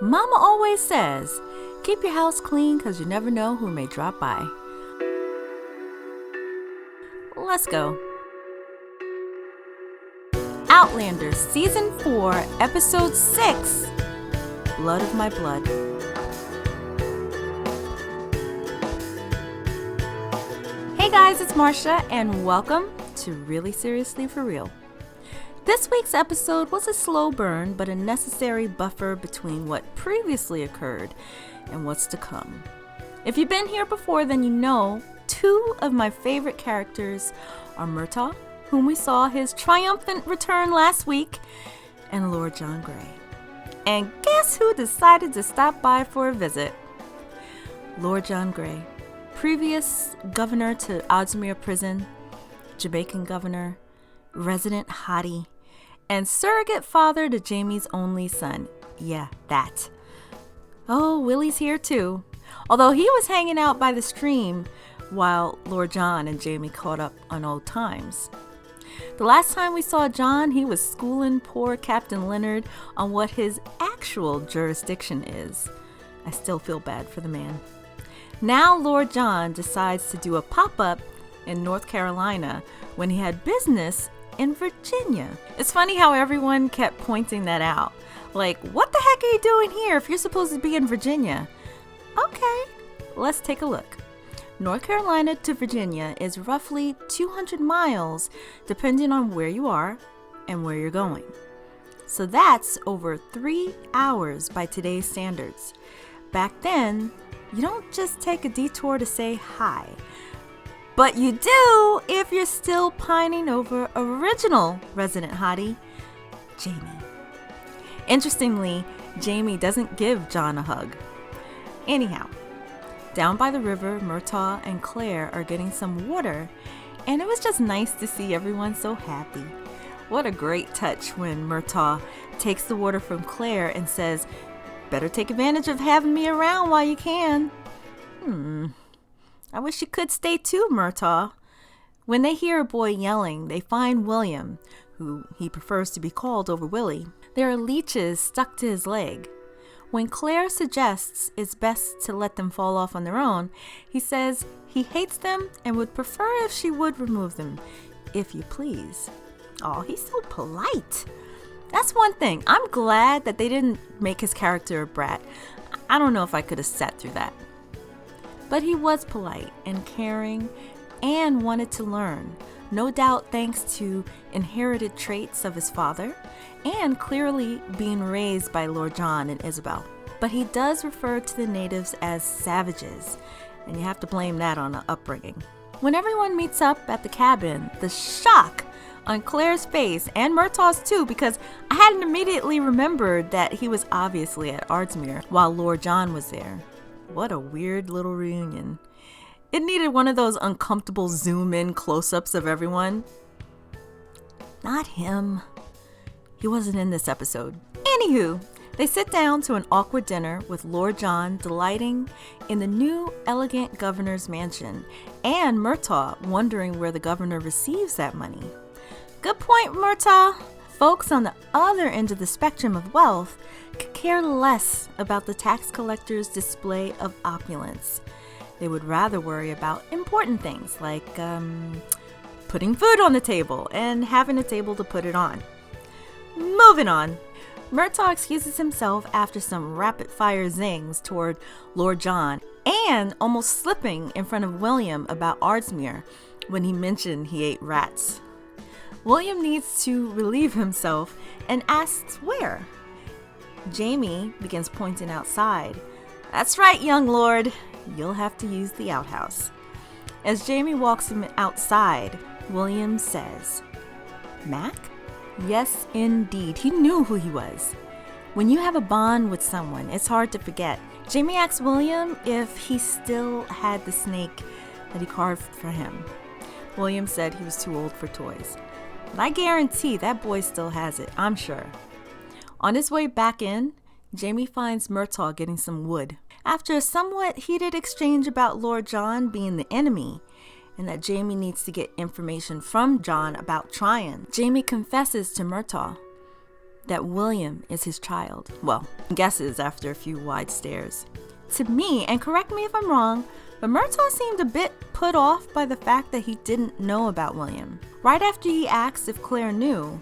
Mama always says, keep your house clean because you never know who may drop by. Let's go. Outlander Season 4, Episode 6, Blood of My Blood. Hey guys, it's Marsha, and welcome to Really Seriously For Real. This week's episode was a slow burn, but a necessary buffer between what previously occurred and what's to come. If you've been here before, then you know two of my favorite characters are Murtaugh, whom we saw his triumphant return last week, and Lord John Grey. And guess who decided to stop by for a visit? Lord John Grey, previous governor to Adzamir Prison, Jamaican governor, resident hottie, and surrogate father to Jamie's only son. Yeah, that. Oh, Willie's here too. Although he was hanging out by the stream while Lord John and Jamie caught up on old times. The last time we saw John, he was schooling poor Captain Leonard on what his actual jurisdiction is. I still feel bad for the man. Now Lord John decides to do a pop-up in North Carolina when he had business in Virginia. It's funny how everyone kept pointing that out. Like, what the heck are you doing here if you're supposed to be in Virginia? Okay, let's take a look. North Carolina to Virginia is roughly 200 miles, depending on where you are and where you're going. So that's over 3 hours by today's standards. Back then, you don't just take a detour to say hi. But you do if you're still pining over original resident hottie, Jamie. Interestingly, Jamie doesn't give John a hug. Anyhow, down by the river, Murtaugh and Claire are getting some water, and it was just nice to see everyone so happy. What a great touch when Murtaugh takes the water from Claire and says, "Better take advantage of having me around while you can." I wish you could stay too, Murtaugh. When they hear a boy yelling, they find William, who he prefers to be called over Willie. There are leeches stuck to his leg. When Claire suggests it's best to let them fall off on their own, he says he hates them and would prefer if she would remove them, if you please. Oh, he's so polite. That's one thing. I'm glad that they didn't make his character a brat. I don't know if I could have sat through that. But he was polite and caring and wanted to learn, no doubt thanks to inherited traits of his father and clearly being raised by Lord John and Isabel. But he does refer to the natives as savages, and you have to blame that on the upbringing. When everyone meets up at the cabin, the shock on Claire's face, and Murtaugh's too, because I hadn't immediately remembered that he was obviously at Adzamir while Lord John was there. What a weird little reunion. It needed one of those uncomfortable zoom-in close-ups of everyone. Not him. He wasn't in this episode. Anywho, they sit down to an awkward dinner with Lord John delighting in the new elegant governor's mansion and Murtaugh wondering where the governor receives that money. Good point, Murtaugh. Folks on the other end of the spectrum of wealth could care less about the tax collector's display of opulence. They would rather worry about important things like putting food on the table and having a table to put it on. Moving on. Murtaugh excuses himself after some rapid-fire zings toward Lord John and almost slipping in front of William about Adzamir when he mentioned he ate rats. William needs to relieve himself and asks where. Jamie begins pointing outside. "That's right, young lord. You'll have to use the outhouse." As Jamie walks him outside, William says, "Mac?" Yes, indeed. He knew who he was. When you have a bond with someone, it's hard to forget. Jamie asks William if he still had the snake that he carved for him. William said he was too old for toys. But I guarantee that boy still has it, I'm sure. On his way back in, Jamie finds Murtaugh getting some wood. After a somewhat heated exchange about Lord John being the enemy, and that Jamie needs to get information from John about Tryon, Jamie confesses to Murtaugh. that William is his child. Well, guesses after a few wide stares. To me, and correct me if I'm wrong, but Murtaugh seemed a bit put off by the fact that he didn't know about William. Right after he asked if Claire knew,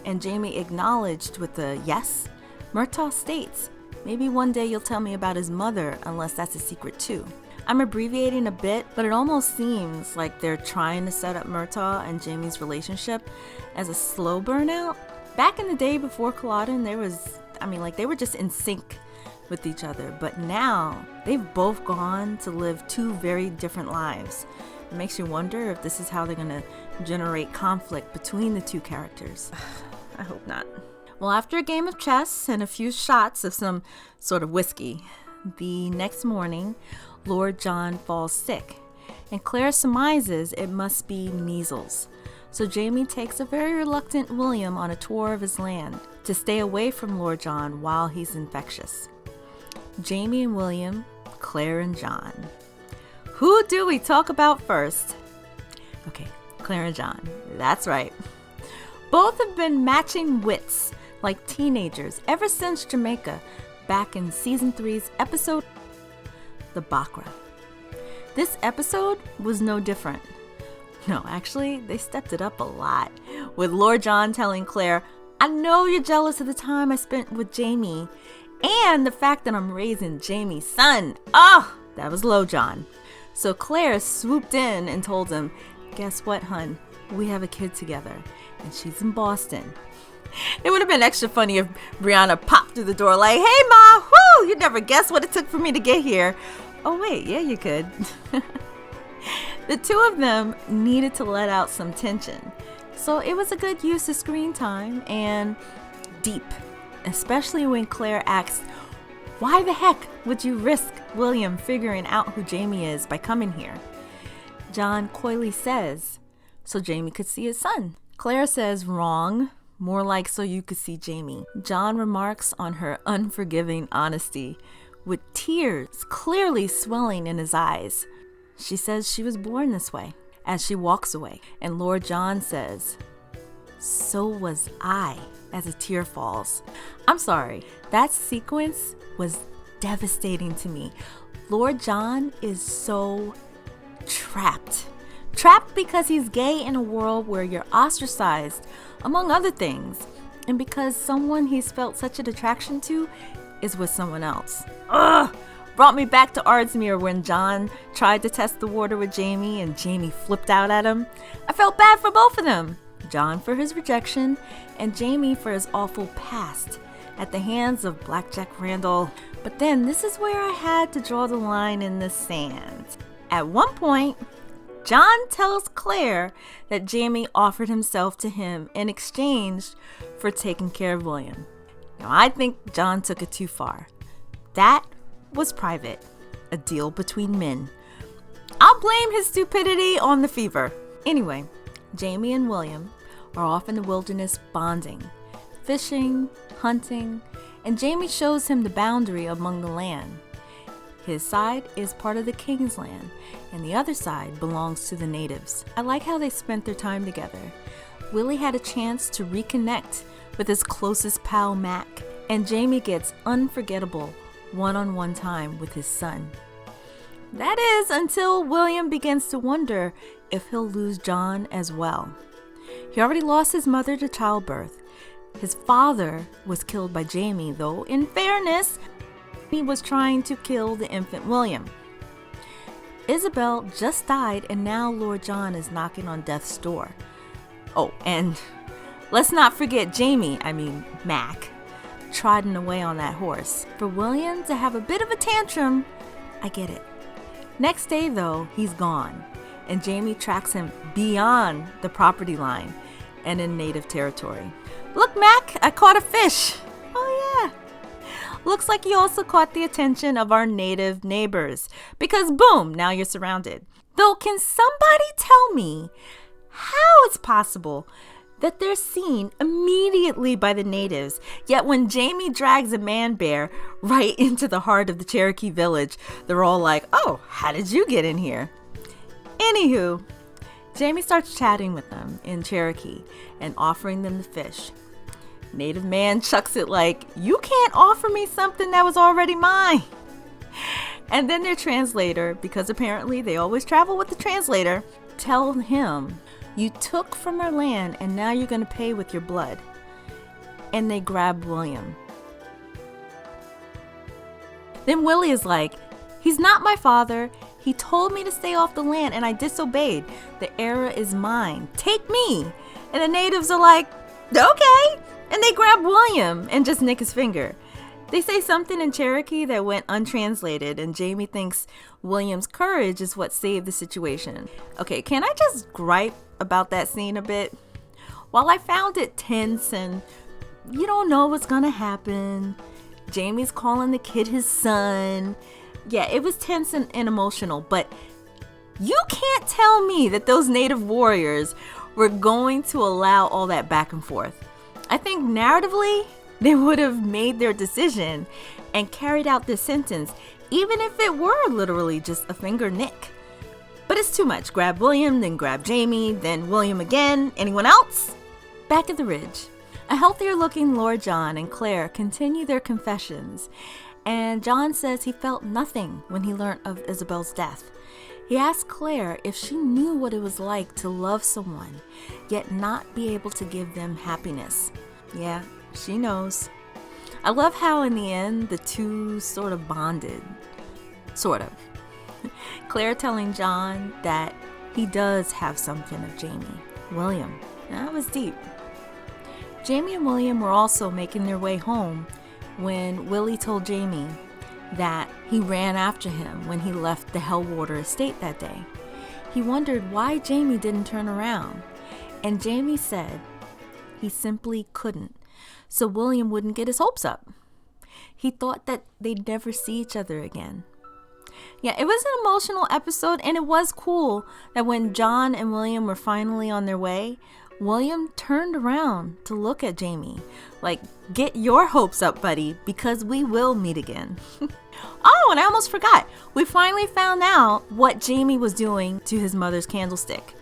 and Jamie acknowledged with a yes, Murtaugh states, maybe one day you'll tell me about his mother, unless that's a secret too. I'm abbreviating a bit, but it almost seems like they're trying to set up Murtaugh and Jamie's relationship as a slow burnout. Back in the day before Culloden, they were just in sync with each other, but now they've both gone to live two very different lives. It makes you wonder if this is how they're gonna generate conflict between the two characters. I hope not. Well, after a game of chess and a few shots of some sort of whiskey, the next morning, Lord John falls sick, and Claire surmises it must be measles. So Jamie takes a very reluctant William on a tour of his land to stay away from Lord John while he's infectious. Jamie and William, Claire and John. Who do we talk about first? Okay, Claire and John. That's right. Both have been matching wits like teenagers ever since Jamaica, back in season 3's episode, The Baccarat. This episode was no different. No, actually, they stepped it up a lot, with Lord John telling Claire, I know you're jealous of the time I spent with Jamie, and the fact that I'm raising Jamie's son. Oh, that was low, John. So Claire swooped in and told him, guess what, hun? We have a kid together, and she's in Boston. It would have been extra funny if Brianna popped through the door like, hey, Ma, whoo, you'd never guess what it took for me to get here. Oh, wait, yeah, you could. The two of them needed to let out some tension. So it was a good use of screen time and deep, especially when Claire asks, why the heck would you risk William figuring out who Jamie is by coming here? John coyly says, so Jamie could see his son. Claire says, wrong, more like so you could see Jamie. John remarks on her unforgiving honesty, with tears clearly swelling in his eyes. She says she was born this way as she walks away. And Lord John says, so was I, as a tear falls. I'm sorry, that sequence was devastating to me. Lord John is so trapped. Trapped because he's gay in a world where you're ostracized, among other things, and because someone he's felt such an attraction to is with someone else. Ugh! Brought me back to Ardsmuir when John tried to test the water with Jamie and Jamie flipped out at him. I felt bad for both of them. John for his rejection and Jamie for his awful past at the hands of Blackjack Randall. But then this is where I had to draw the line in the sand. At one point, John tells Claire that Jamie offered himself to him in exchange for taking care of William. Now, I think John took it too far. That was private, a deal between men. I'll blame his stupidity on the fever. Anyway, Jamie and William are off in the wilderness bonding, fishing, hunting, and Jamie shows him the boundary among the land. His side is part of the king's land, and the other side belongs to the natives. I like how they spent their time together. Willie had a chance to reconnect with his closest pal Mac, and Jamie gets unforgettable one-on-one time with his son. That is until William begins to wonder if he'll lose John as well. He already lost his mother to childbirth. His father was killed by Jamie, though in fairness, he was trying to kill the infant William. Isabel just died, and now Lord John is knocking on death's door. Oh, and let's not forget Mac, trotting away on that horse. For William to have a bit of a tantrum, I get it. Next day, though, he's gone, and Jamie tracks him beyond the property line and in native territory. Look, Mac, I caught a fish. Oh, yeah. Looks like he also caught the attention of our native neighbors, because boom, now you're surrounded. Though, can somebody tell me how it's possible that they're seen immediately by the natives, yet when Jamie drags a man bear right into the heart of the Cherokee village, they're all like, oh, how did you get in here? Anywho, Jamie starts chatting with them in Cherokee and offering them the fish. Native man chucks it like, you can't offer me something that was already mine. And then their translator, because apparently they always travel with the translator, tell him, you took from our land and now you're going to pay with your blood. And they grab William. Then Willie is like, he's not my father. He told me to stay off the land and I disobeyed. The era is mine. Take me. And the natives are like, okay. And they grab William and just nick his finger. They say something in Cherokee that went untranslated, and Jamie thinks William's courage is what saved the situation. Okay, can I just gripe about that scene a bit? While I found it tense and you don't know what's gonna happen, Jamie's calling the kid his son. Yeah, it was tense and emotional, but you can't tell me that those native warriors were going to allow all that back and forth. I think narratively, they would have made their decision and carried out their sentence, even if it were literally just a finger nick. But it's too much. Grab William, then grab Jamie, then William again. Anyone else? Back at the ridge, a healthier looking Lord John and Claire continue their confessions, and John says he felt nothing when he learned of Isabel's death. He asked Claire if she knew what it was like to love someone, yet not be able to give them happiness. Yeah, she knows. I love how in the end, the two sort of bonded. Sort of. Claire telling John that he does have something of Jamie. William. That was deep. Jamie and William were also making their way home when Willie told Jamie that he ran after him when he left the Hellwater estate that day. He wondered why Jamie didn't turn around, and Jamie said he simply couldn't, so William wouldn't get his hopes up. He thought that they'd never see each other again. Yeah, it was an emotional episode, and it was cool that when John and William were finally on their way, William turned around to look at Jamie, like, get your hopes up, buddy, because we will meet again. Oh, and I almost forgot. We finally found out what Jamie was doing to his mother's candlestick.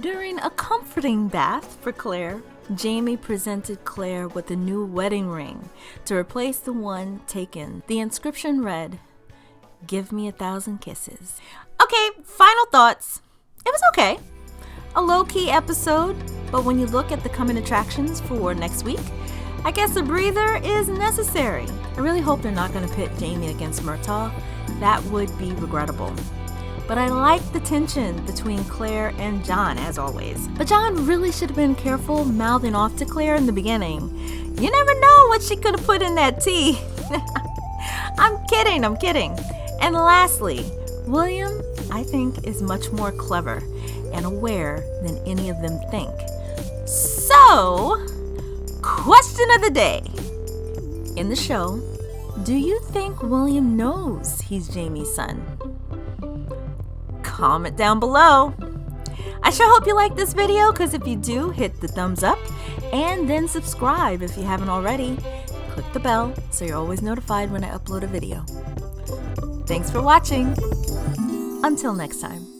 During a comforting bath for Claire, Jamie presented Claire with a new wedding ring to replace the one taken. The inscription read, "Give me 1,000 kisses." Okay, final thoughts. It was okay. A low-key episode, but when you look at the coming attractions for next week, I guess a breather is necessary. I really hope they're not going to pit Jamie against Murtaugh. That would be regrettable. But I like the tension between Claire and John, as always. But John really should have been careful mouthing off to Claire in the beginning. You never know what she could have put in that tea. I'm kidding. And lastly, William, I think, is much more clever and aware than any of them think. So, question of the day. In the show, do you think William knows he's Jamie's son? Comment down below. I sure hope you like this video, because if you do, hit the thumbs up and then subscribe if you haven't already. Click the bell so you're always notified when I upload a video. Thanks for watching. Until next time.